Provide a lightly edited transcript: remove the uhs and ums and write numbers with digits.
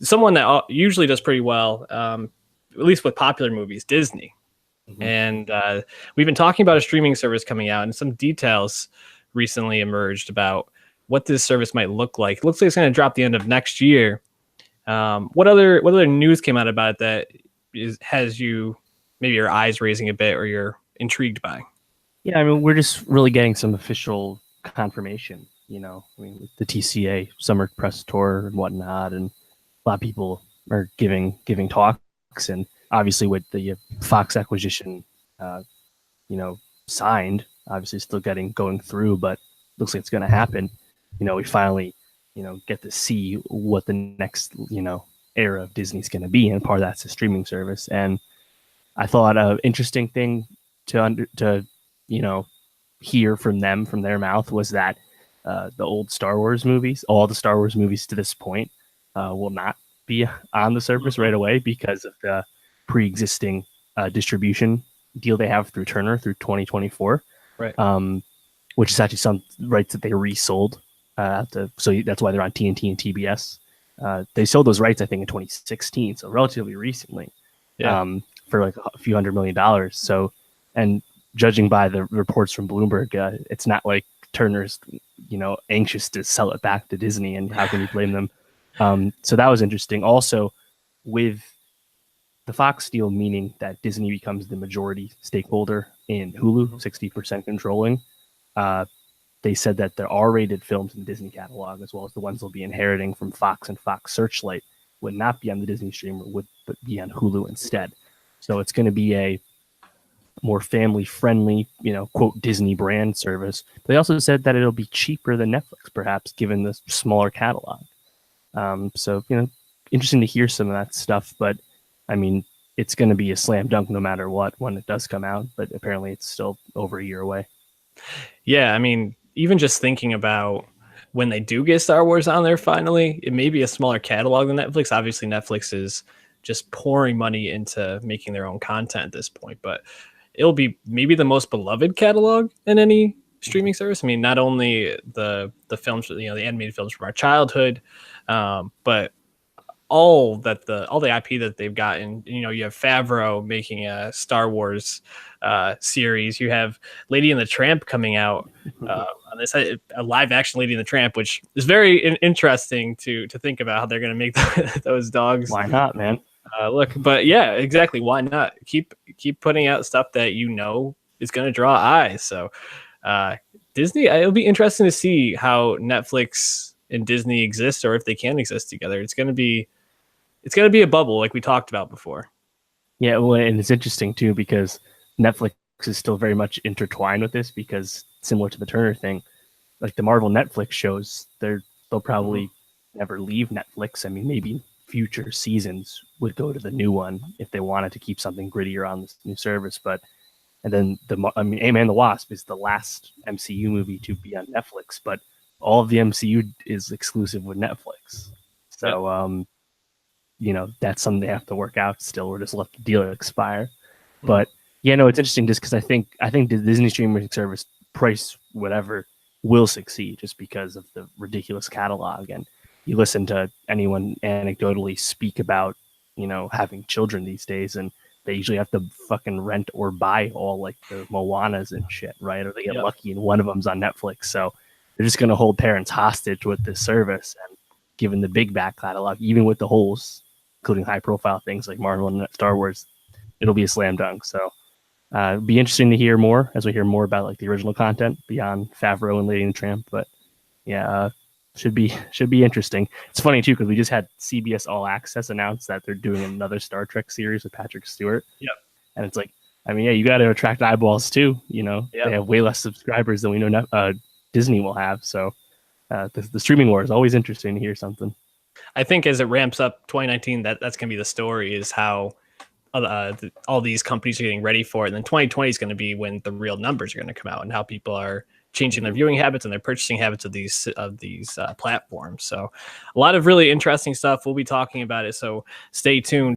someone that usually does pretty well, at least with popular movies, Disney. Mm-hmm. And we've been talking about a streaming service coming out, and some details recently emerged about what this service might look like. It looks like it's going to drop the end of next year. What other news came out about it that has you maybe your eyes raising a bit or you're intrigued by? Yeah, I mean, we're just really getting some official confirmation, you know. I mean, with the TCA summer press tour and whatnot, and a lot of people are giving talks, and obviously with the Fox acquisition, signed, obviously still going through, but looks like it's going to happen. You know, we finally, get to see what the next, era of Disney's going to be, and part of that's the streaming service. And I thought an interesting thing to hear from their mouth was that the old Star Wars movies, all the Star Wars movies to this point, will not be on the service right away because of the pre-existing distribution deal they have through Turner through 2024, right? Which is actually some rights that they resold. So that's why they're on TNT and TBS. They sold those rights, I think, in 2016, so relatively recently, for like a few $100 million. So, and judging by the reports from Bloomberg, it's not like Turner's, anxious to sell it back to Disney, and how can you blame them? So that was interesting. Also, with the Fox deal, meaning that Disney becomes the majority stakeholder in Hulu, 60% controlling. They said that the R-rated films in the Disney catalog, as well as the ones they'll be inheriting from Fox and Fox Searchlight, would not be on the Disney streamer, would be on Hulu instead. So it's going to be a more family-friendly, quote, Disney brand service. They also said that it'll be cheaper than Netflix, perhaps, given the smaller catalog. So, interesting to hear some of that stuff. But, I mean, it's going to be a slam dunk no matter what when it does come out. But apparently it's still over a year away. Yeah, I mean, even just thinking about when they do get Star Wars on there finally, it may be a smaller catalog than Netflix. Obviously, Netflix is just pouring money into making their own content at this point, but it'll be maybe the most beloved catalog in any streaming service. I mean, not only the films, the animated films from our childhood, but all the IP that they've gotten. You have Favreau making a Star Wars series. You have Lady and the Tramp coming out on this, a live action Lady and the Tramp, which is very interesting to think about how they're going to make those dogs. Why not, man? But yeah, exactly. Why not keep putting out stuff that is going to draw eyes? So Disney, it'll be interesting to see how Netflix and Disney exist, or if they can exist together. It's going to be a bubble, like we talked about before. Yeah, well, and it's interesting too because Netflix is still very much intertwined with this, because similar to the Turner thing, like the Marvel Netflix shows, they'll probably never leave Netflix. I mean, maybe future seasons would go to the new one if they wanted to keep something grittier on this new service. And then Ant-Man and the Wasp is the last MCU movie to be on Netflix, but all of the MCU is exclusive with Netflix. So, that's something they have to work out still, or just let the deal expire. But it's interesting just because I think the Disney streaming service, price whatever, will succeed just because of the ridiculous catalog. And you listen to anyone anecdotally speak about, having children these days, and they usually have to fucking rent or buy all like the Moanas and shit, right? Or they get lucky and one of them's on Netflix. So they're just going to hold parents hostage with this service. And given the big back catalog, even with the holes, including high profile things like Marvel and Star Wars, it'll be a slam dunk. So it'd be interesting to hear more as we hear more about like the original content beyond Favreau and Lady and the Tramp. But yeah, should be interesting. It's funny too, because we just had CBS All Access announce that they're doing another Star Trek series with Patrick Stewart. Yep. And it's like, I mean, yeah, you got to attract eyeballs too. They have way less subscribers than we know Disney will have. So the streaming war is always interesting to hear something. I think as it ramps up 2019, that's going to be the story, is how all these companies are getting ready for it. And then 2020 is going to be when the real numbers are going to come out, and how people are changing their viewing habits and their purchasing habits of these platforms. So a lot of really interesting stuff. We'll be talking about it. So stay tuned.